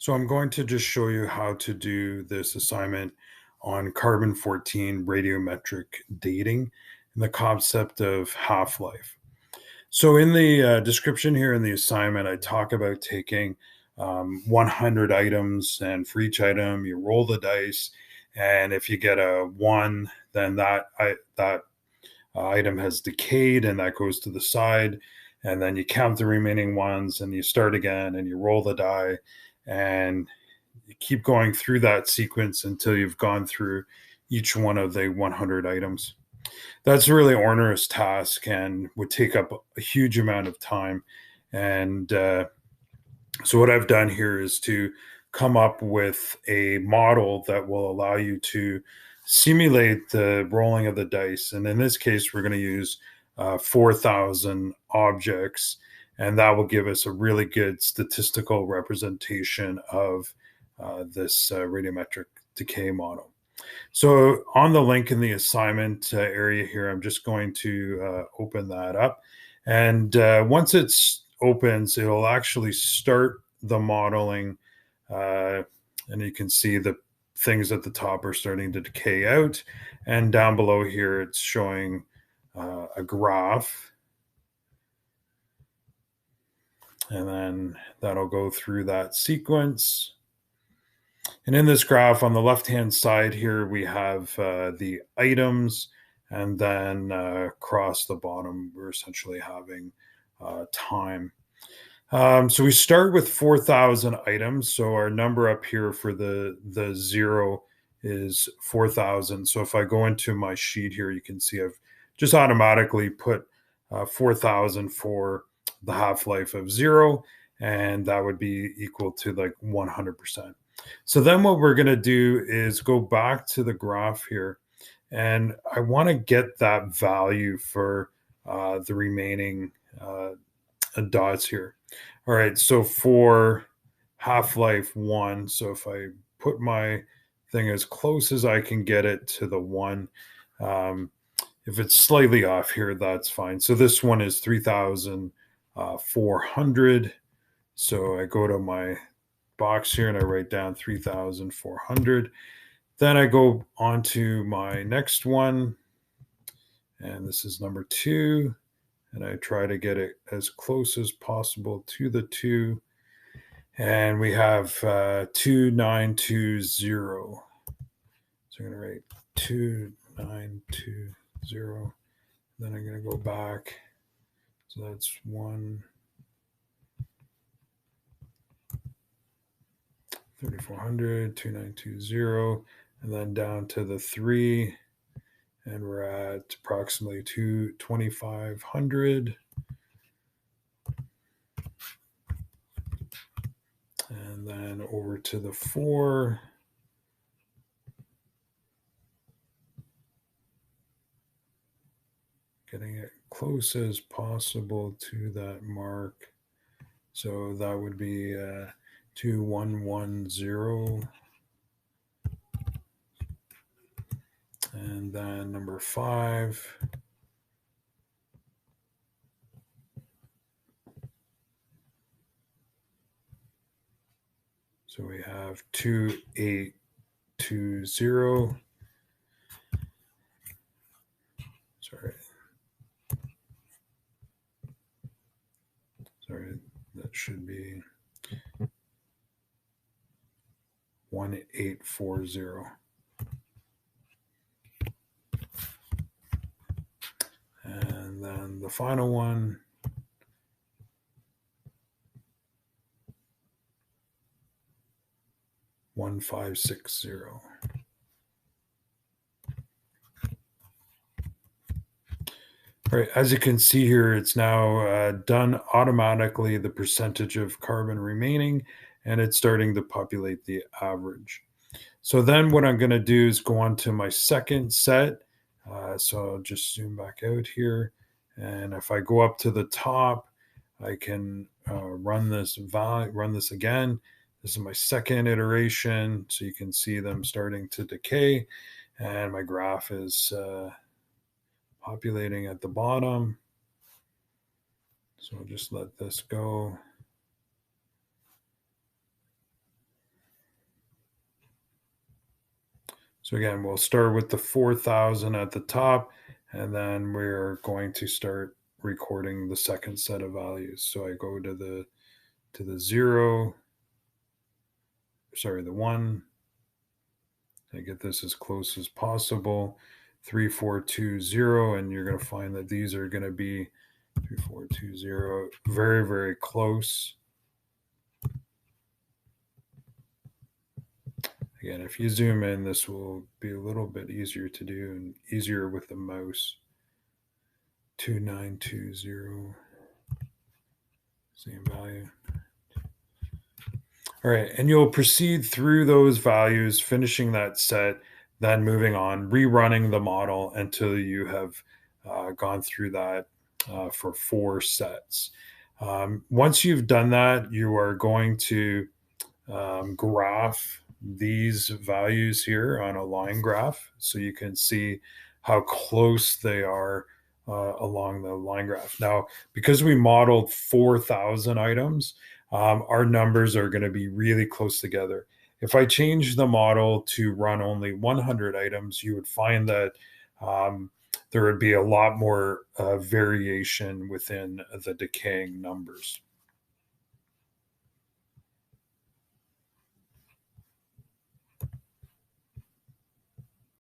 So I'm going to just show you how to do this assignment on carbon-14 radiometric dating and the concept of half-life. So in the description here in the assignment, I talk about taking 100 items, and for each item, you roll the dice, and if you get a one, then that item has decayed, and that goes to the side. And then you count the remaining ones, and you start again, and you roll the die, and you keep going through that sequence until you've gone through each one of the 100 items. That's a really onerous task and would take up a huge amount of time. And so, what I've done here is to come up with a model that will allow you to simulate the rolling of the dice. And in this case, we're going to use 4,000 objects, and that will give us a really good statistical representation of this radiometric decay model. So on the link in the assignment area here, I'm just going to open that up. And once it opens, it'll actually start the modeling. Uh, and you can see the things at the top are starting to decay out. And down below here, it's showing a graph. And then that'll go through that sequence. And in this graph on the left-hand side here, we have the items, and then across the bottom, we're essentially having time. So we start with 4,000 items. So our number up here for the zero is 4,000. So if I go into my sheet here, you can see I've just automatically put 4,000 for the half-life of zero, and that would be equal to like 100%. So then what we're going to do is go back to the graph here, and I want to get that value for the remaining dots here. All right, so for half-life 1, so if I put my thing as close as I can get it to the 1, if it's slightly off here, that's fine. So this one is 3,400. So I go to my box here and I write down 3,400. Then I go on to my next one, and this is number 2, and I try to get it as close as possible to the 2, and we have 2,920. So I'm going to write 2,920. Then I'm going to go back. So that's 1, 3,400, 2,920, and then down to the 3, and we're at approximately 2,500. And then over to the 4. Getting it close as possible to that mark. So that would be 2,110. And then number 5. So we have 2,820. Sorry, that should be 1,840. And then the final one, 1,560. All right, as you can see here, it's now done automatically the percentage of carbon remaining, and it's starting to populate the average. So then what I'm going to do is go on to my second set. So I'll just zoom back out here. And if I go up to the top, I can run this again. This is my second iteration. So you can see them starting to decay. And my graph is populating at the bottom. So I'll just let this go. So again, we'll start with the 4,000 at the top, and then we're going to start recording the second set of values. So I go to the zero, sorry, the one. I get this as close as possible. 3420, and you're going to find that these are going to be 3420, very, very close. Again, if you zoom in, this will be a little bit easier to do and easier with the mouse. 2920, same value. All right, and you'll proceed through those values, finishing that set, then moving on, rerunning the model until you have gone through that for 4 sets. Once you've done that, you are going to graph these values here on a line graph so you can see how close they are along the line graph. Now, because we modeled 4,000 items, our numbers are going to be really close together. If I change the model to run only 100 items, you would find that there would be a lot more variation within the decaying numbers.